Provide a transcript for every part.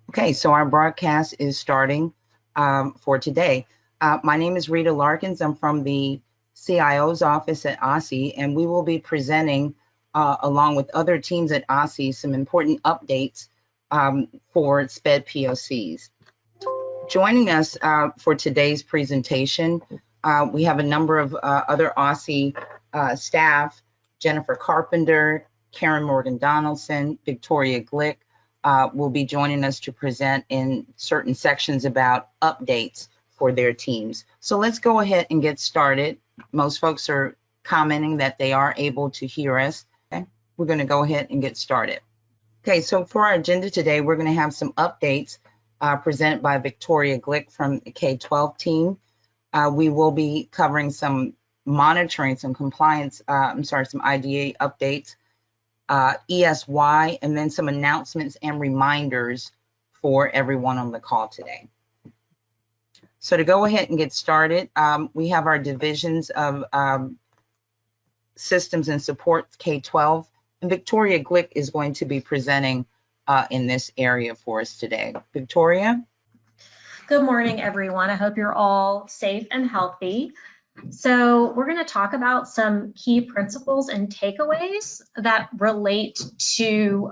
Okay, so our broadcast is starting for today. My name is Rita Larkins. I'm from the CIO's office at OSSI, and we will be presenting, along with other teams at OSSI, some important updates for SPED POCs. Joining us for today's presentation, we have a number of other OSSI staff: Jennifer Carpenter, Karen Morgan Donaldson, Victoria Glick, will be joining us to present in certain sections about updates for their teams. So let's go ahead and get started. Most folks are commenting that they are able to hear us. Okay, we're going to go ahead and get started. Okay, so for our agenda today, we're going to have some updates presented by Victoria Glick from the K12 team. We will be covering some monitoring, some compliance, some IDA updates, ESY, and then some announcements and reminders for everyone on the call today. So to go ahead and get started, we have our divisions of systems and supports, K12, and Victoria Glick is going to be presenting in this area for us today. Victoria? Good morning, everyone. I hope you're all safe and healthy. So we're going to talk about some key principles and takeaways that relate to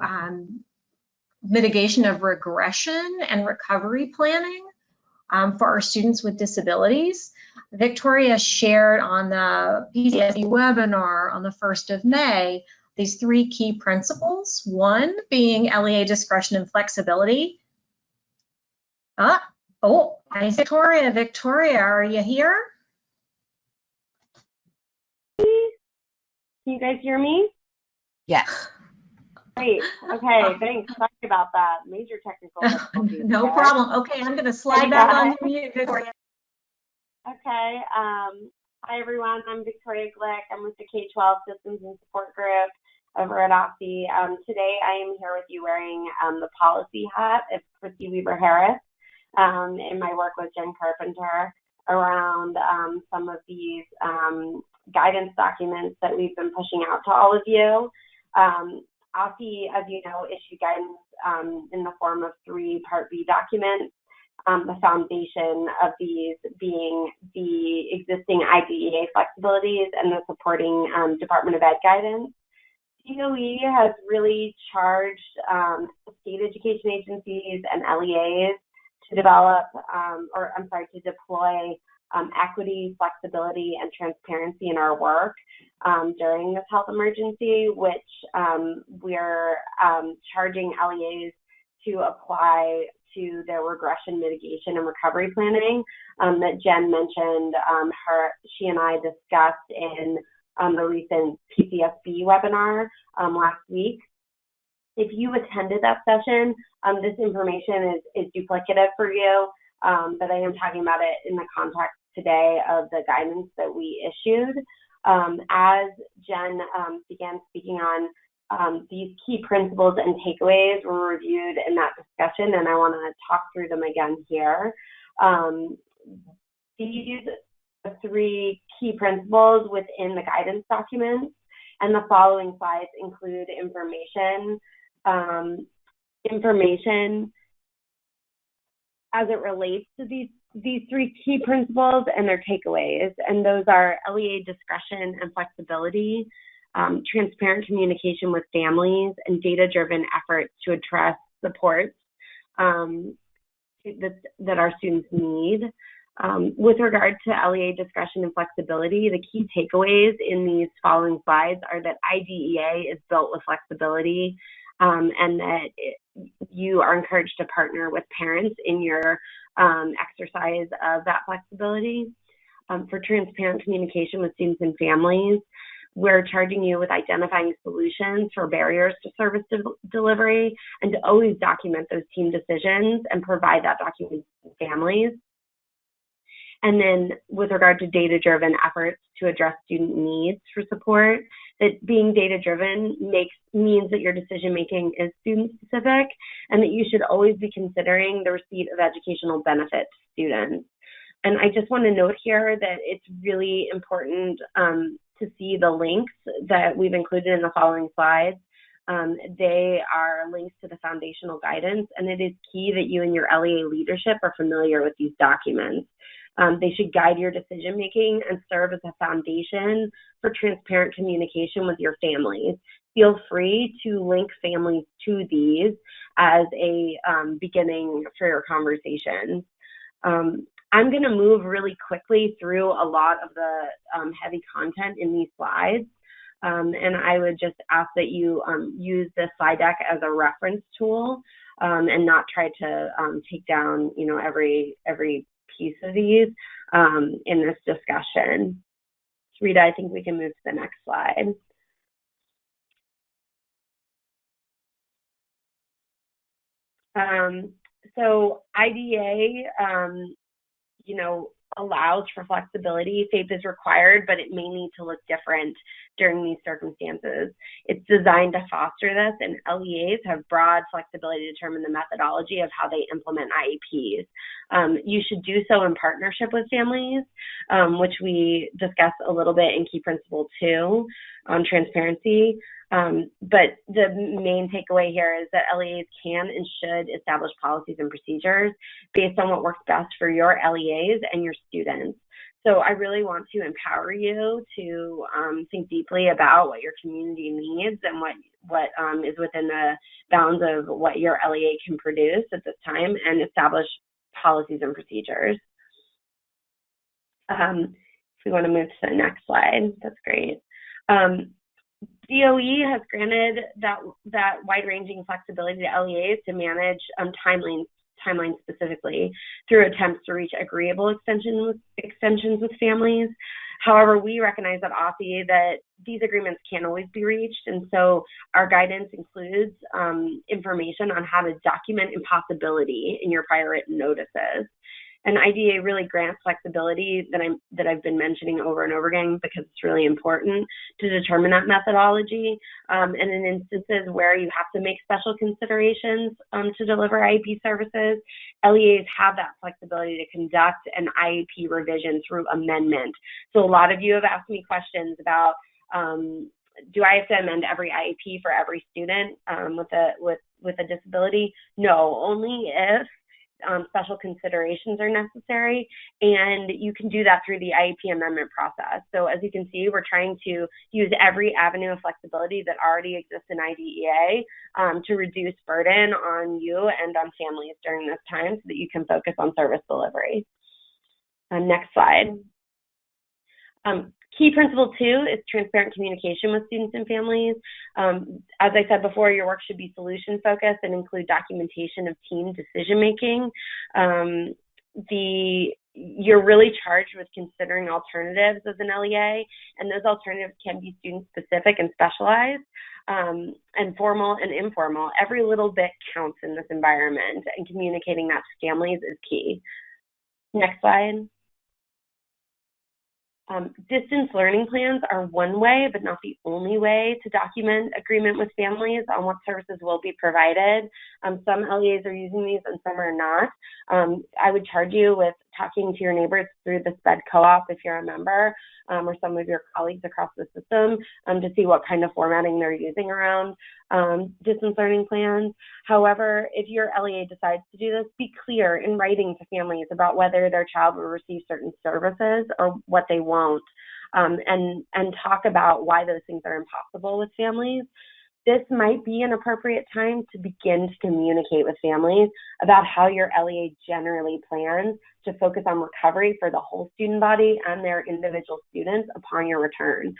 mitigation of regression and recovery planning for our students with disabilities. Victoria shared on the PCSE webinar on the 1st of May these three key principles, one being LEA discretion and flexibility. Oh, hi, Victoria. Victoria, are you here? Can you guys hear me? Yes. Great. Okay, thanks. Sorry about that. Major technical difficulties. No problem. Okay, I'm going to slide back on mute, Victoria. Okay. Hi, everyone. I'm Victoria Glick. I'm with the K12 Systems and Support Group over at OSSI. Today, I am here with you wearing the policy hat of Christy Weaver-Harris in my work with Jen Carpenter around some of these guidance documents that we've been pushing out to all of you. OSSI, as you know, issued guidance in the form of 3 Part B documents, the foundation of these being the existing IDEA flexibilities and the supporting Department of Ed guidance. DOE has really charged state education agencies and LEAs to develop, to deploy equity, flexibility, and transparency in our work during this health emergency, which we're charging LEAs to apply to their regression mitigation and recovery planning that Jen mentioned. She and I discussed in the recent PCSB webinar last week. If you attended that session, this information is duplicative for you, but I am talking about it in the context today of the guidance that we issued. As Jen began speaking on, these key principles and takeaways were reviewed in that discussion, and I want to talk through them again here. These are 3 key principles within the guidance documents, and the following slides include information as it relates to these 3 key principles and their takeaways, and those are LEA discretion and flexibility, transparent communication with families, and data-driven efforts to address supports that our students need. With regard to LEA discretion and flexibility, the key takeaways in these following slides are that IDEA is built with flexibility, and that you are encouraged to partner with parents in your exercise of that flexibility. For transparent communication with students and families, we're charging you with identifying solutions for barriers to service delivery and to always document those team decisions and provide that document to families. And then with regard to data-driven efforts to address student needs for support, that being data-driven means that your decision-making is student-specific and that you should always be considering the receipt of educational benefit to students. And I just want to note here that it's really important to see the links that we've included in the following slides They are links to the foundational guidance, and it is key that you and your LEA leadership are familiar with these documents. They should guide your decision-making and serve as a foundation for transparent communication with your families. Feel free to link families to these as a beginning for your conversations. I'm going to move really quickly through a lot of the heavy content in these slides, and I would just ask that you use the slide deck as a reference tool and not try to take down, every piece of these in this discussion. Rita, I think we can move to the next slide. So IDEA, allows for flexibility. FAPE is required, but it may need to look different during these circumstances. It's designed to foster this, and LEAs have broad flexibility to determine the methodology of how they implement IEPs. You should do so in partnership with families, which we discussed a little bit in Key Principle 2 on transparency. But the main takeaway here is that LEAs can and should establish policies and procedures based on what works best for your LEAs and your students. So I really want to empower you to think deeply about what your community needs and what is within the bounds of what your LEA can produce at this time, and establish policies and procedures. If we want to move to the next slide, that's great. DOE has granted that wide-ranging flexibility to LEAs to manage timelines specifically through attempts to reach agreeable extensions with families. However, we recognize at OSSI that these agreements can't always be reached, and so our guidance includes information on how to document impossibility in your prior written notices. And IDEA really grants flexibility that I've been mentioning over and over again, because it's really important to determine that methodology. And in instances where you have to make special considerations to deliver IEP services, LEAs have that flexibility to conduct an IEP revision through amendment. So a lot of you have asked me questions about, do I have to amend every IEP for every student with a disability? No, only if special considerations are necessary, and you can do that through the IEP amendment process. So as you can see, we're trying to use every avenue of flexibility that already exists in IDEA to reduce burden on you and on families during this time so that you can focus on service delivery. Next slide. Key Principle 2 is transparent communication with students and families. As I said before, your work should be solution focused and include documentation of team decision making. You're really charged with considering alternatives as an LEA, and those alternatives can be student specific and specialized, and formal and informal. Every little bit counts in this environment, and communicating that to families is key. Next slide. Distance learning plans are one way, but not the only way to document agreement with families on what services will be provided. Some LEAs are using these and some are not. I would charge you with talking to your neighbors through the SPED co-op if you're a member, or some of your colleagues across the system to see what kind of formatting they're using around distance learning plans. However, if your LEA decides to do this, be clear in writing to families about whether their child will receive certain services or what they won't, and talk about why those things are impossible with families. This might be an appropriate time to begin to communicate with families about how your LEA generally plans to focus on recovery for the whole student body and their individual students upon your return.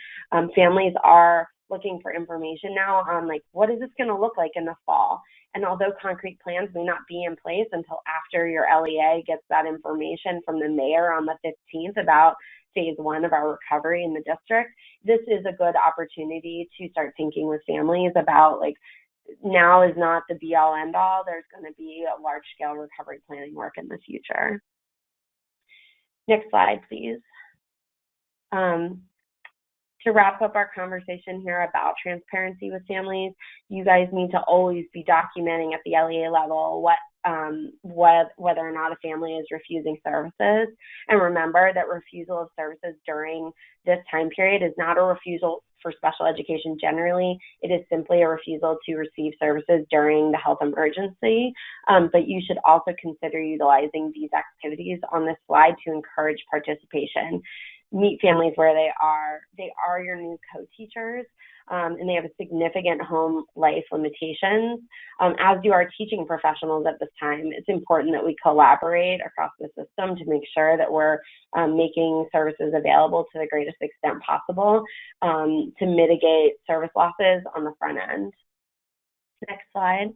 Families are looking for information now on what is this going to look like in the fall? And although concrete plans may not be in place until after your LEA gets that information from the mayor on the 15th about phase 1 of our recovery in the district, this is a good opportunity to start thinking with families about now is not the be all end all. There's going to be a large scale recovery planning work in the future. Next slide, please. To wrap up our conversation here about transparency with families, you guys need to always be documenting at the LEA level what whether or not a family is refusing services. And remember that refusal of services during this time period is not a refusal for special education generally. It is simply a refusal to receive services during the health emergency. But you should also consider utilizing these activities on this slide to encourage participation. Meet families where they are. They are your new co-teachers, and they have significant home life limitations, as do our teaching professionals at this time. It's important that we collaborate across the system to make sure that we're making services available to the greatest extent possible to mitigate service losses on the front end. Next slide.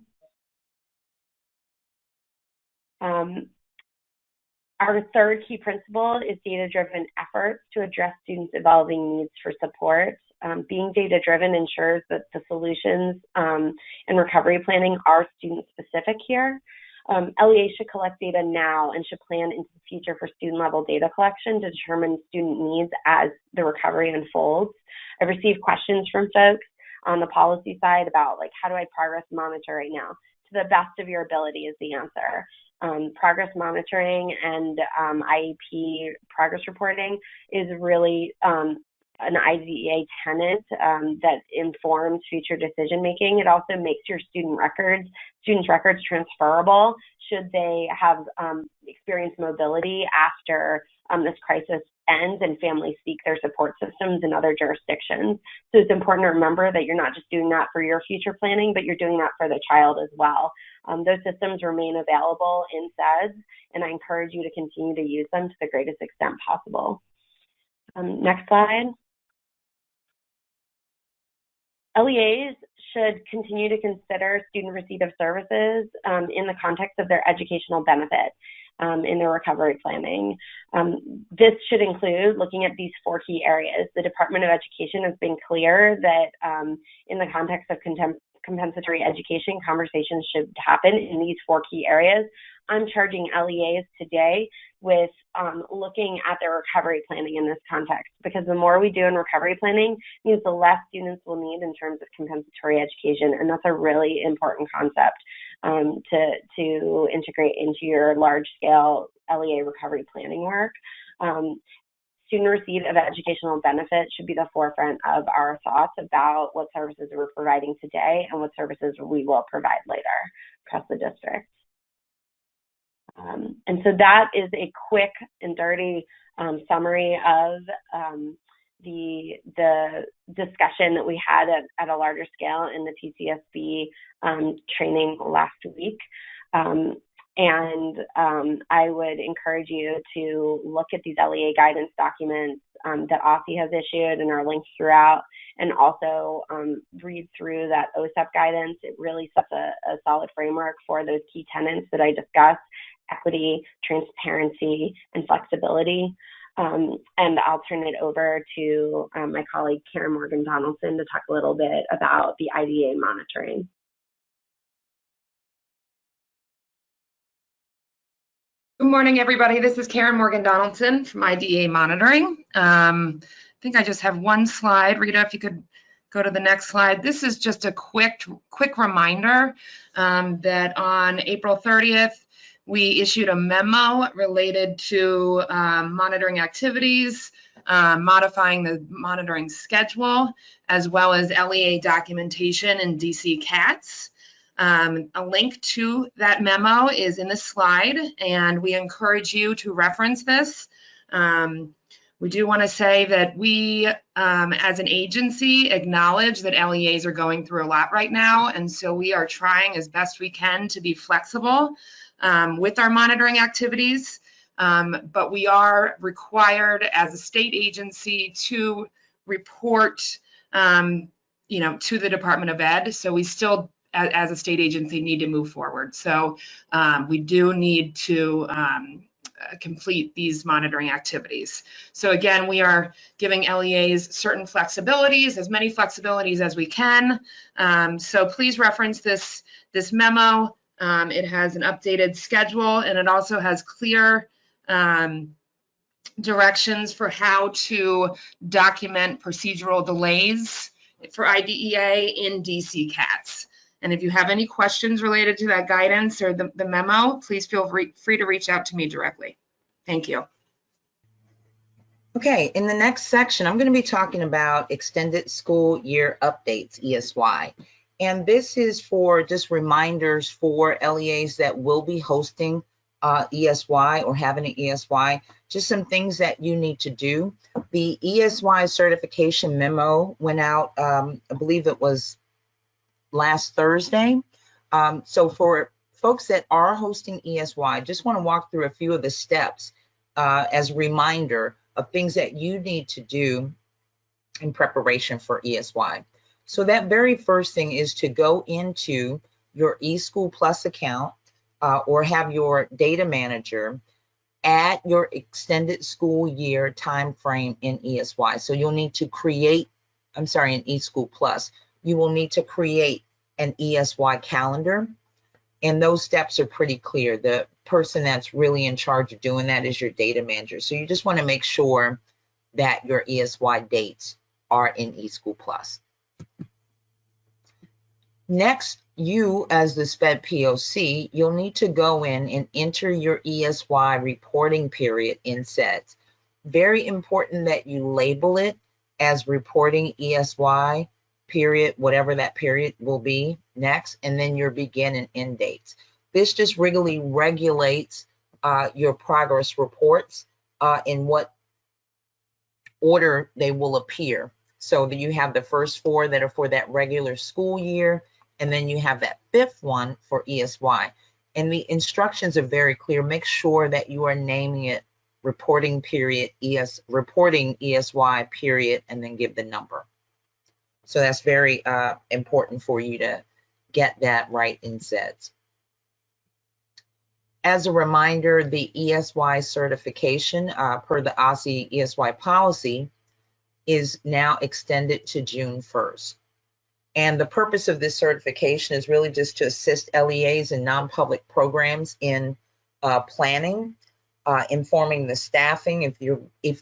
Our third key principle is data-driven efforts to address students' evolving needs for support. Being data-driven ensures that the solutions and recovery planning are student-specific here. LEA should collect data now and should plan into the future for student-level data collection to determine student needs as the recovery unfolds. I've received questions from folks on the policy side about, like, how do I progress monitor right now? To the best of your ability is the answer. Progress monitoring and IEP progress reporting is really an IDEA tenet that informs future decision making. It also makes your students' records transferable should they have experienced mobility after this crisis ends and families seek their support systems in other jurisdictions. So it's important to remember that you're not just doing that for your future planning, but you're doing that for the child as well. Those systems remain available in SEDS, and I encourage you to continue to use them to the greatest extent possible. Next slide. LEAs should continue to consider student receipt of services in the context of their educational benefit in their recovery planning. This should include looking at these 4 key areas. The Department of Education has been clear that in the context of compensatory education, conversations should happen in these 4 key areas. I'm charging LEAs today with looking at their recovery planning in this context, because the more we do in recovery planning means the less students will need in terms of compensatory education, and that's a really important concept to integrate into your large-scale LEA recovery planning work. Student receipt of educational benefit should be the forefront of our thoughts about what services we're providing today and what services we will provide later across the district. And so that is a quick and dirty summary of the discussion that we had at a larger scale in the PCSB training last week. I would encourage you to look at these LEA guidance documents that OSSI has issued and are linked throughout, and also read through that OSEP guidance. It really sets a solid framework for those key tenets that I discussed: equity, transparency, and flexibility. And I'll turn it over to my colleague Karen Morgan-Donaldson to talk a little bit about the IDEA monitoring. Good morning, everybody. This is Karen Morgan-Donaldson from IDEA Monitoring. I think I just have one slide. Rita, if you could go to the next slide. This is just a quick reminder that on April 30th, we issued a memo related to monitoring activities, modifying the monitoring schedule, as well as LEA documentation and DC CATS. A link to that memo is in the slide, and we encourage you to reference this. We do want to say that we, as an agency, acknowledge that LEAs are going through a lot right now, and so we are trying as best we can to be flexible with our monitoring activities, but we are required as a state agency to report, to the Department of Ed. So we still, as a state agency, need to move forward. So we do need to complete these monitoring activities. So again, we are giving LEAs certain flexibilities, as many flexibilities as we can. So please reference this memo. It has an updated schedule, and it also has clear directions for how to document procedural delays for IDEA in DC CATS. And if you have any questions related to that guidance or the memo, please feel free to reach out to me directly. Thank you. Okay, in the next section, I'm going to be talking about extended school year updates, ESY. And this is for just reminders for LEAs that will be hosting ESY or having an ESY, just some things that you need to do. The ESY certification memo went out, I believe it was last Thursday. So for folks that are hosting ESY, just want to walk through a few of the steps as a reminder of things that you need to do in preparation for ESY. So that very first thing is to go into your eSchool Plus account or have your data manager add your extended school year time frame in ESY. So you'll need to create, in eSchool Plus, you will need to create an ESY calendar. And those steps are pretty clear. The person that's really in charge of doing that is your data manager. So you just want to make sure that your ESY dates are in eSchool Plus. Next, you as the SPED POC, you'll need to go in and enter your ESY reporting period in SEDS. Very important that you label it as reporting ESY period, whatever that period will be next, and then your begin and end dates. This just really regulates your progress reports in what order they will appear. So that you have the first 4 that are for that regular school year, and then you have that 5th one for ESY. And the instructions are very clear. Make sure that you are naming it reporting period, reporting ESY period, and then give the number. So that's very important for you to get that right in SEDS. As a reminder, the ESY certification per the OSSI ESY policy is now extended to June 1st. And the purpose of this certification is really just to assist LEAs and non-public programs in planning, informing the staffing if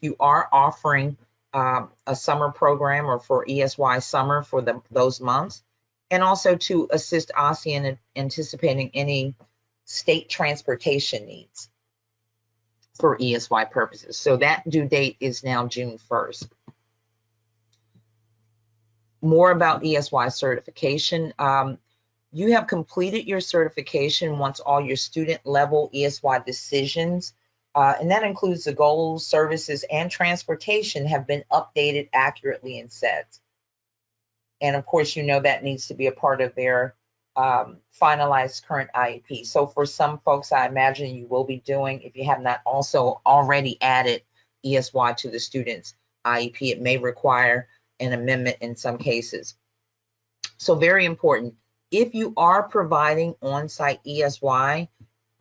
you are offering a summer program or for ESY summer for those months, and also to assist OSSI in anticipating any state transportation needs for ESY purposes. So that due date is now June 1st. More about ESY certification. You have completed your certification once all your student level ESY decisions, and that includes the goals, services, and transportation, have been updated accurately in SEDS. And of course, you know that needs to be a part of their finalized current IEP. So for some folks, I imagine you will be doing, if you have not also already added ESY to the student's IEP, it may require an amendment in some cases. So very important. If you are providing on-site ESY,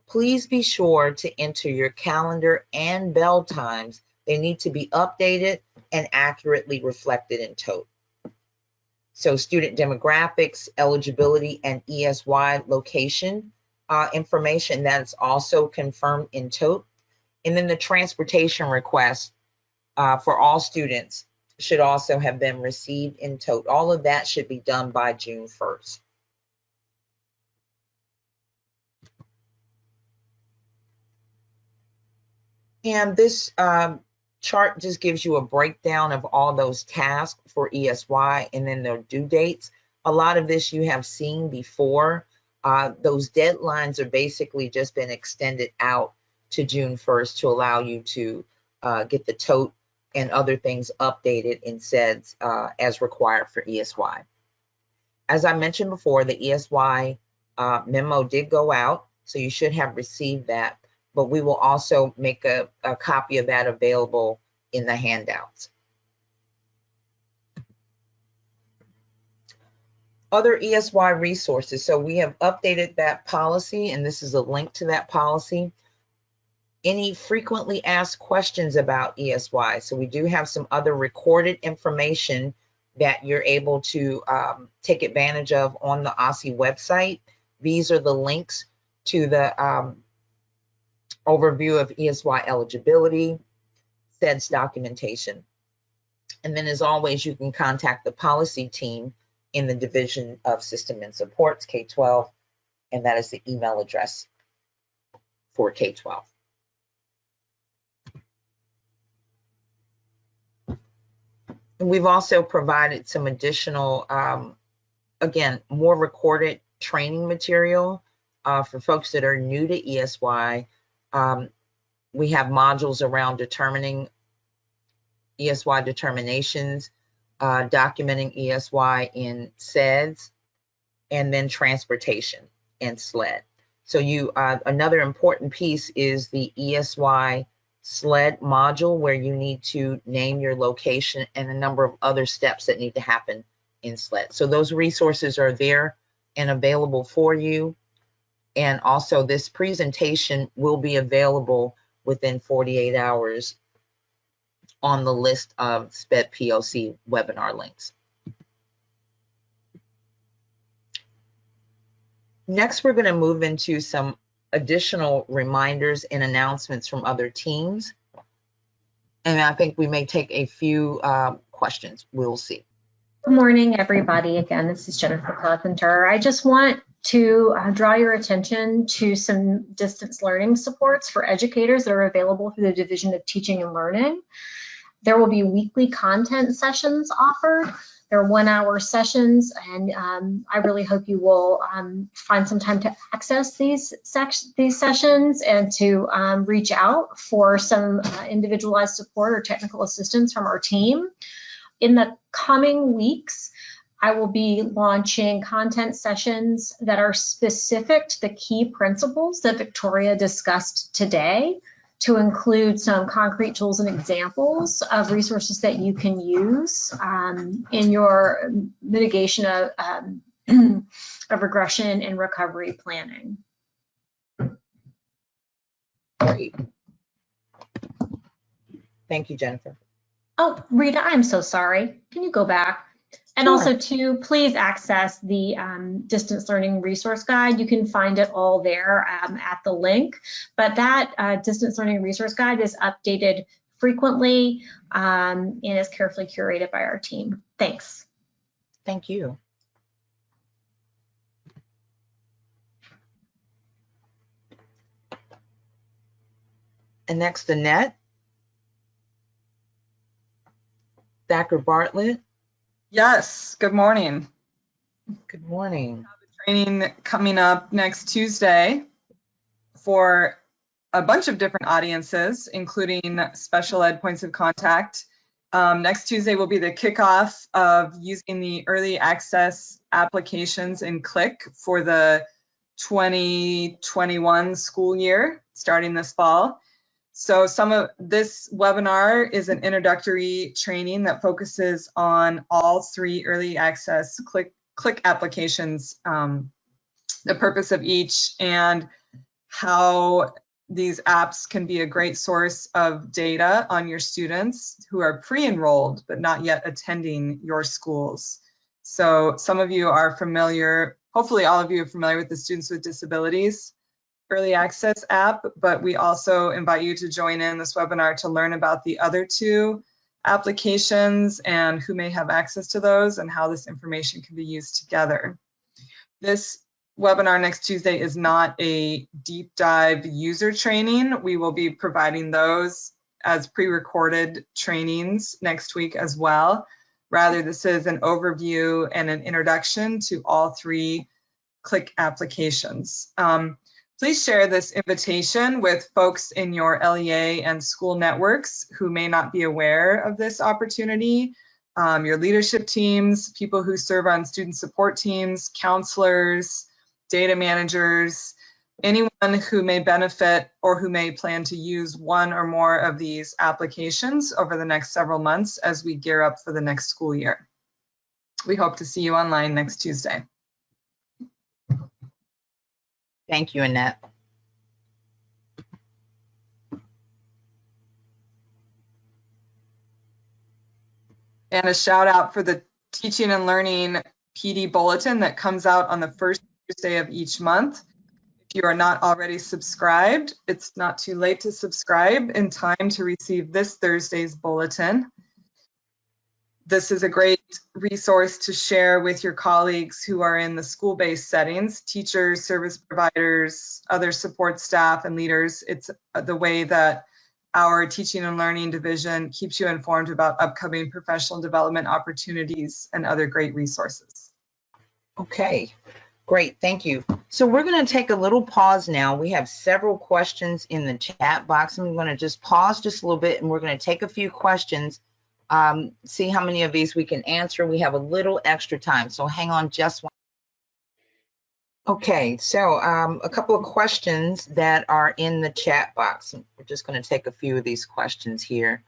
please be sure to enter your calendar and bell times. They need to be updated and accurately reflected in TOTE. So student demographics, eligibility, and ESY location information, that's also confirmed in TOTE. And then the transportation request for all students should also have been received in TOTE. All of that should be done by June 1st. And this chart just gives you a breakdown of all those tasks for ESY and then their due dates. A lot of this you have seen before. Those deadlines are basically just been extended out to June 1st to allow you to get the TOTE and other things updated in SEDS as required for ESY. As I mentioned before, the ESY memo did go out, so you should have received that, but we will also make a copy of that available in the handouts. Other ESY resources. So we have updated that policy, and this is a link to that policy. Any frequently asked questions about ESY. So we do have some other recorded information that you're able to take advantage of on the OSSI website. These are the links to the overview of ESY eligibility, SEDS documentation. And then as always, you can contact the policy team in the Division of System and Supports, K12, and that is the email address for K12. And we've also provided some additional, again, more recorded training material for folks that are new to ESY. We have modules around determining ESY determinations, documenting ESY in SEDS, and then transportation and SLED. So another important piece is the ESY SLED module, where you need to name your location and a number of other steps that need to happen in SLED. So those resources are there and available for you. And also this presentation will be available within 48 hours on the list of SPED POC webinar links. Next, we're going to move into some additional reminders and announcements from other teams. And I think we may take a few questions. We'll see. Good morning, everybody. Again, this is Jennifer Carpenter. I just want to draw your attention to some distance learning supports for educators that are available through the Division of Teaching and Learning. There will be weekly content sessions offered. They're 1-hour sessions, and I really hope you will find some time to access these sessions and to reach out for some individualized support or technical assistance from our team. In the coming weeks, I will be launching content sessions that are specific to the key principles that Victoria discussed today, to include some concrete tools and examples of resources that you can use in your mitigation of regression and recovery planning. Great. Thank you, Jennifer. Oh, Rita, I'm so sorry. Can you go back? And Sure. also, to please access the distance learning resource guide. You can find it all there at the link. But that distance learning resource guide is updated frequently and is carefully curated by our team. Thanks. Thank you. And next, Annette. Dr. Bartlett. Yes, good morning. Good morning. Training coming up next Tuesday for a bunch of different audiences, including special ed points of contact. Next Tuesday will be the kickoff of using the early access applications in CLIC for the 2021 school year, starting this fall. So some of this webinar is an introductory training that focuses on all 3 early access CLIC applications, the purpose of each, and how these apps can be a great source of data on your students who are pre-enrolled but not yet attending your schools. So some of you are familiar, hopefully all of you are familiar with the Students with Disabilities Early Access app, but we also invite you to join in this webinar to learn about the other 2 applications and who may have access to those and how this information can be used together. This webinar next Tuesday is not a deep dive user training. We will be providing those as pre-recorded trainings next week as well. Rather, this is an overview and an introduction to all 3 CLIC applications. Please share this invitation with folks in your LEA and school networks who may not be aware of this opportunity, your leadership teams, people who serve on student support teams, counselors, data managers, anyone who may benefit or who may plan to use one or more of these applications over the next several months as we gear up for the next school year. We hope to see you online next Tuesday. Thank you, Annette. And a shout out for the Teaching and Learning PD Bulletin that comes out on the first Tuesday of each month. If you are not already subscribed, it's not too late to subscribe in time to receive this Thursday's bulletin. This is a great resource to share with your colleagues who are in the school-based settings, teachers, service providers, other support staff, and leaders. It's the way that our teaching and learning division keeps you informed about upcoming professional development opportunities and other great resources. Okay, great, thank you. So we're going to take a little pause now. We have several questions in the chat box. I'm going to just pause just a little bit, and we're going to take a few questions, see how many of these we can answer. We have a little extra time, so hang on just one. Okay, so a couple of questions that are in the chat box. We're just going to take a few of these questions here.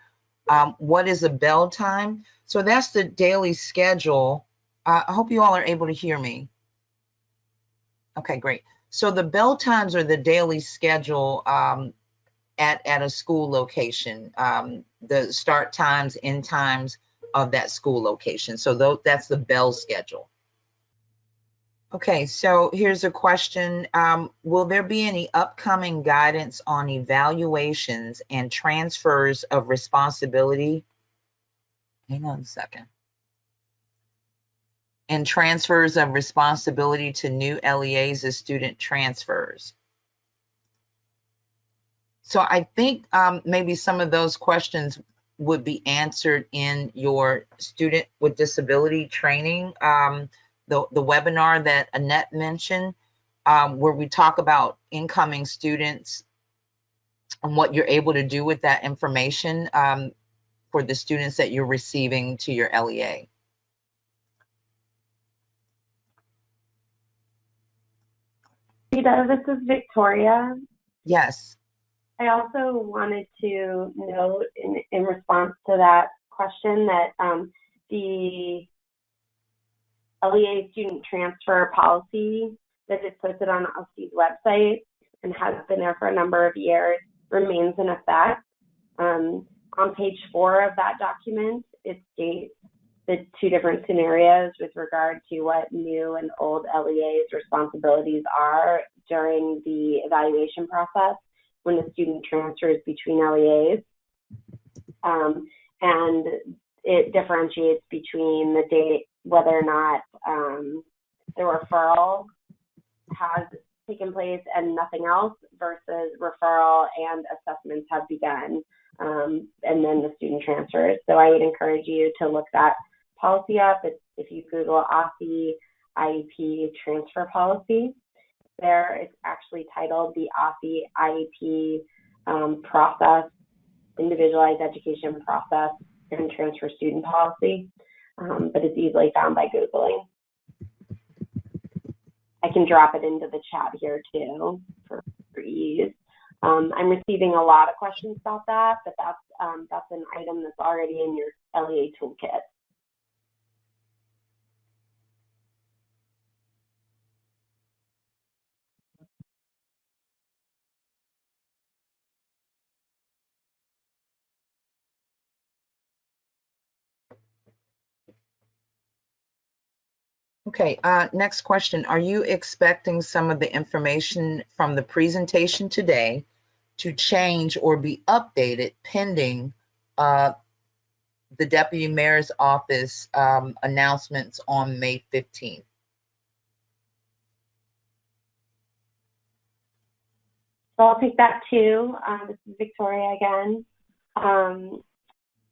What is a bell time? So that's the daily schedule. I hope you all are able to hear me. Okay, great. So the bell times are the daily schedule at a school location, the start times, end times of that school location. So that's the bell schedule. Okay, so here's a question. Will there be any upcoming guidance on evaluations and transfers of responsibility? Hang on a second. And transfers of responsibility to new LEAs as student transfers. So I think maybe some of those questions would be answered in your student with disability training, the webinar that Annette mentioned, where we talk about incoming students and what you're able to do with that information for the students that you're receiving to your LEA. Rita, this is Victoria. Yes. I also wanted to note in response to that question that the LEA student transfer policy that is posted on OSCE's website and has been there for a number of years remains in effect. On page 4 of that document, it states the 2 different scenarios with regard to what new and old LEA's responsibilities are during the evaluation process when the student transfers between LEAs. And it differentiates between the date, whether or not the referral has taken place and nothing else versus referral and assessments have begun, and then the student transfers. So I would encourage you to look that policy up. If you Google OSCE IEP transfer policy, there it's actually titled the OSCE IEP process, individualized education process and transfer student policy, but it's easily found by Googling. I can drop it into the chat here too for ease. I'm receiving a lot of questions about that, but that's an item that's already in your LEA toolkit. Okay, next question. Are you expecting some of the information from the presentation today to change or be updated pending the Deputy Mayor's Office announcements on May 15th? So I'll take that too. This is Victoria again.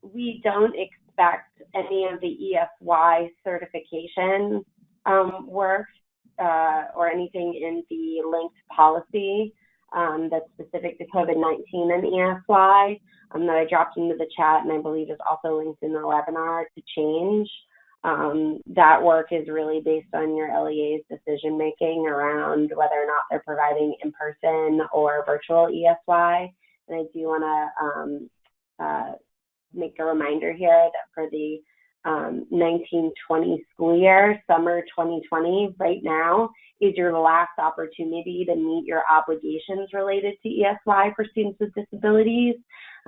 We don't expect any of the EFY certification work or anything in the linked policy that's specific to COVID-19 and EFY that I dropped into the chat and I believe is also linked in the webinar to change. That work is really based on your LEA's decision making around whether or not they're providing in-person or virtual EFY. And I do want to make a reminder here that for the 1920 school year, summer 2020, right now is your last opportunity to meet your obligations related to EFY for students with disabilities.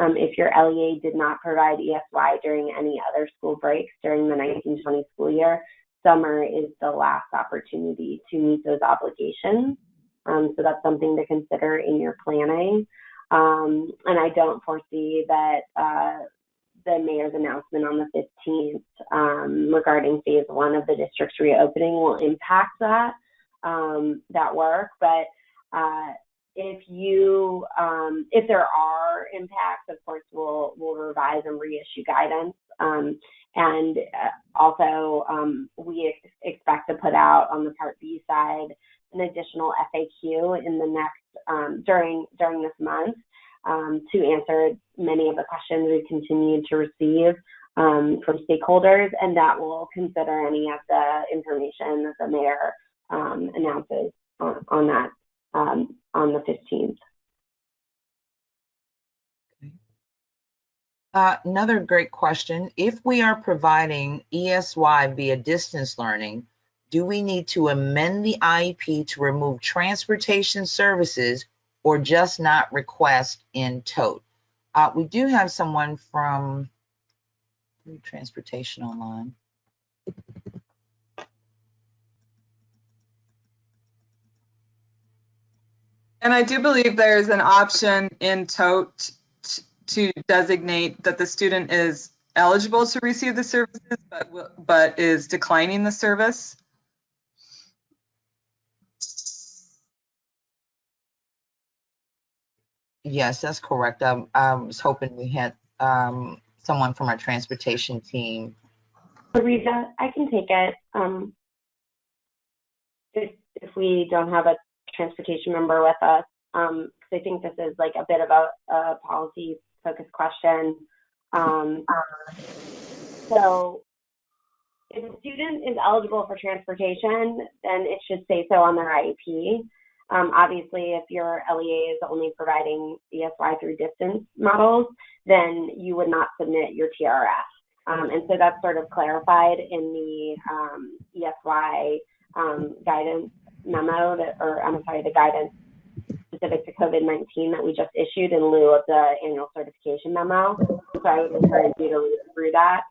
If your LEA did not provide EFY during any other school breaks during the 1920 school year, summer is the last opportunity to meet those obligations. So that's something to consider in your planning. And I don't foresee that the mayor's announcement on the 15th regarding phase 1 of the district's reopening will impact that work. But if there are impacts, of course, we'll revise and reissue guidance. Also, we expect to put out on the Part B side an additional FAQ in the next during this month to answer many of the questions we continue to receive from stakeholders, and that will consider any of the information that the mayor announces on the 15th. Another great question. If we are providing ESY via distance learning, do we need to amend the IEP to remove transportation services or just not request in tote? We do have someone from transportation online. And I do believe there's an option in tote to designate that the student is eligible to receive the services, but is declining the service. Yes, that's correct. I was hoping we had someone from our transportation team. Rita, I can take it. If we don't have a transportation member with us, because I think this is like a bit of a policy-focused question. So if a student is eligible for transportation, then it should say so on their IEP. Obviously, if your LEA is only providing ESY through distance models, then you would not submit your TRF. And so that's sort of clarified in the ESY guidance memo, the guidance specific to COVID-19 that we just issued in lieu of the annual certification memo. So I would encourage you to read through that.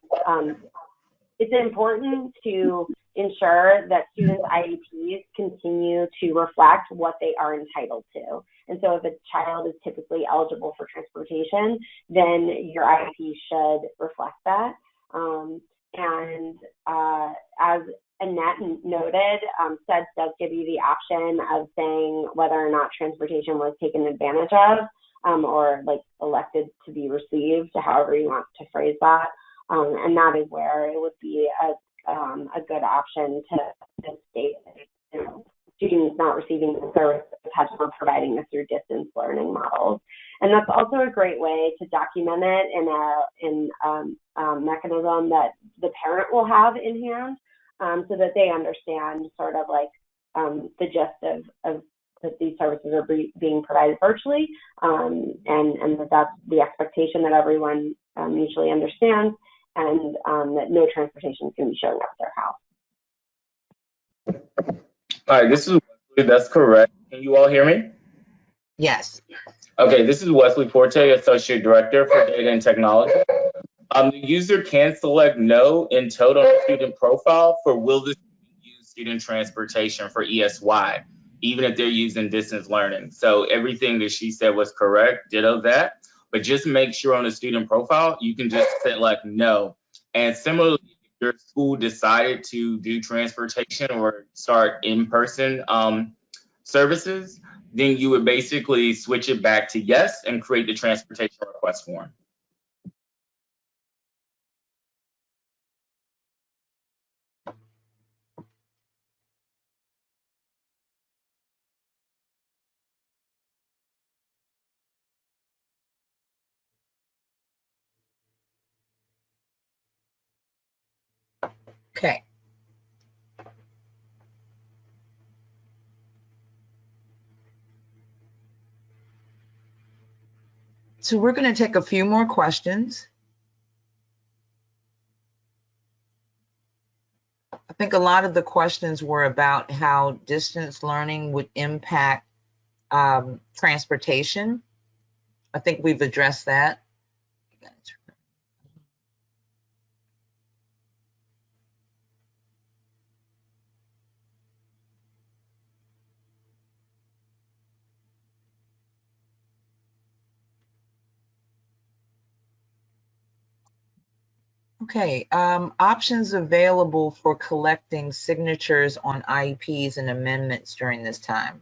It's important to ensure that students' IEPs continue to reflect what they are entitled to. And so if a child is typically eligible for transportation, then your IEP should reflect that. As Annette noted, SEDS does give you the option of saying whether or not transportation was taken advantage of or like elected to be received, however you want to phrase that. And that is where it would be a good option to state that students not receiving the service because we're providing this through distance learning models. And that's also a great way to document it in a mechanism that the parent will have in hand, so that they understand sort of like the gist of that these services are being provided virtually, and that's the expectation that everyone mutually understands, and that no transportation is going to be showing up at their house. All right, this is Wesley. That's correct. Can you all hear me? Yes. Okay, this is Wesley Forte, Associate Director for Data and Technology. The user can select no in total on the student profile for will the student use student transportation for ESY, even if they're using distance learning. So everything that she said was correct, ditto that. But just make sure on the student profile, you can just select no. And similarly, if your school decided to do transportation or start in-person services, then you would basically switch it back to yes and create the transportation request form. Okay. So we're going to take a few more questions. I think a lot of the questions were about how distance learning would impact transportation. I think we've addressed that. Okay, options available for collecting signatures on IEPs and amendments during this time.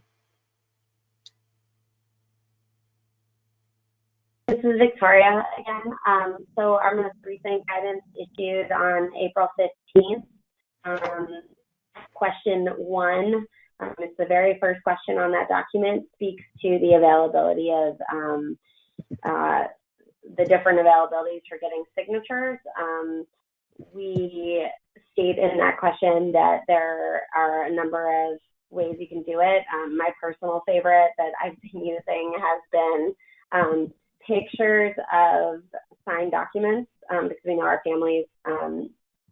This is Victoria again. So our most recent guidance issued on April 15th. Question 1, it's the very first question on that document, speaks to the availability of the different availabilities for getting signatures. We state in that question that there are a number of ways you can do it. My personal favorite that I've been using has been pictures of signed documents, because we know our families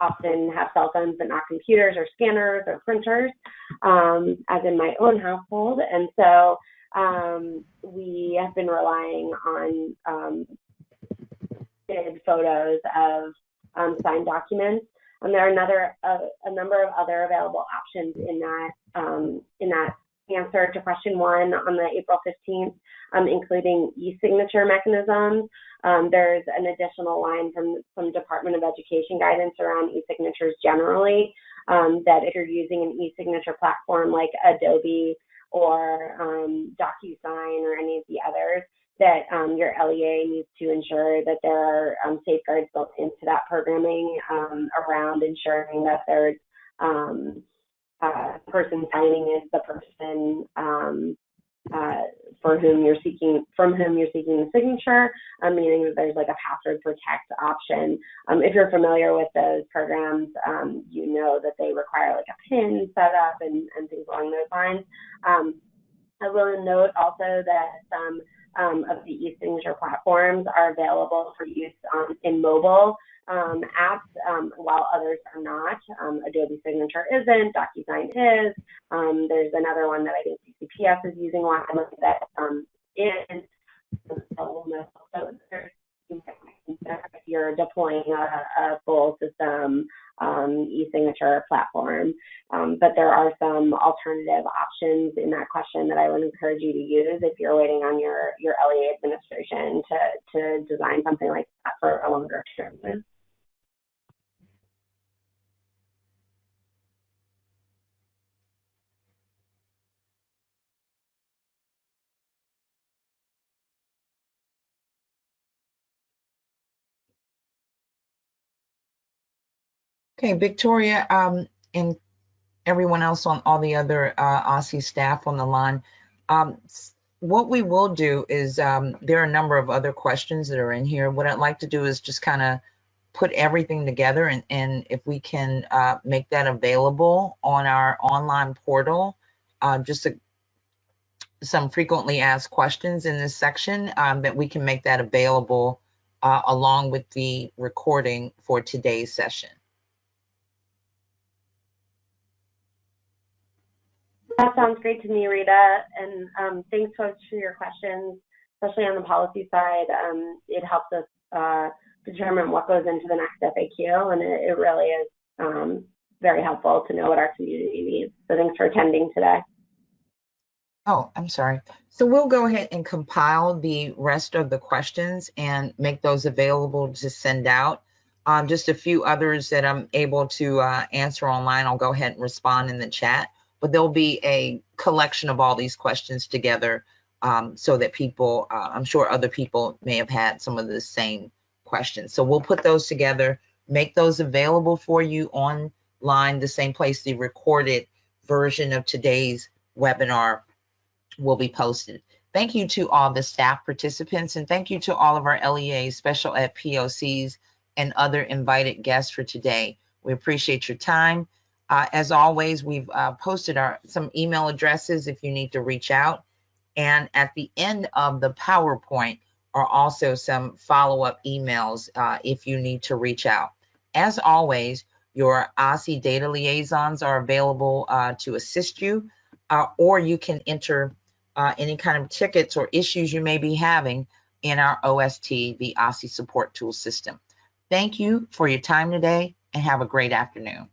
often have cell phones but not computers or scanners or printers, as in my own household. And so we have been relying on photos of signed documents. And there are a number of other available options in that answer to question 1 on the April 15th, including e-signature mechanisms. There's an additional line from Department of Education guidance around e-signatures generally, that if you're using an e-signature platform like Adobe or DocuSign or any of the others, that your LEA needs to ensure that there are safeguards built into that programming around ensuring that there's person signing is the person from whom you're seeking the signature, meaning that there's like a password protect option. If you're familiar with those programs, you know that they require like a PIN setup and things along those lines. I will note also that some of the e-signature platforms are available for use in mobile apps, while others are not. Adobe Signature isn't, DocuSign is. There's another one that I think CCPS is using widely that is. So if you're deploying a full system e-signature platform, but there are some alternative options in that question that I would encourage you to use if you're waiting on your LEA administration to design something like that for a longer term. Okay, Victoria, and everyone else on all the other OSSI staff on the line, what we will do is there are a number of other questions that are in here. What I'd like to do is just kind of put everything together, and if we can make that available on our online portal, some frequently asked questions in this section, that we can make that available along with the recording for today's session. That sounds great to me, Rita, and thanks folks for your questions, especially on the policy side. It helps us determine what goes into the next FAQ, and it really is very helpful to know what our community needs. So thanks for attending today. Oh, I'm sorry. So we'll go ahead and compile the rest of the questions and make those available to send out. Just a few others that I'm able to answer online, I'll go ahead and respond in the chat. But there'll be a collection of all these questions together so that people, I'm sure other people may have had some of the same questions. So we'll put those together, make those available for you online, the same place the recorded version of today's webinar will be posted. Thank you to all the staff participants, and thank you to all of our LEAs, special ed POCs, and other invited guests for today. We appreciate your time. As always, we've posted some email addresses if you need to reach out. And at the end of the PowerPoint are also some follow-up emails if you need to reach out. As always, your OSSI data liaisons are available to assist you, or you can enter any kind of tickets or issues you may be having in our OST, the OSSI Support Tool System. Thank you for your time today, and have a great afternoon.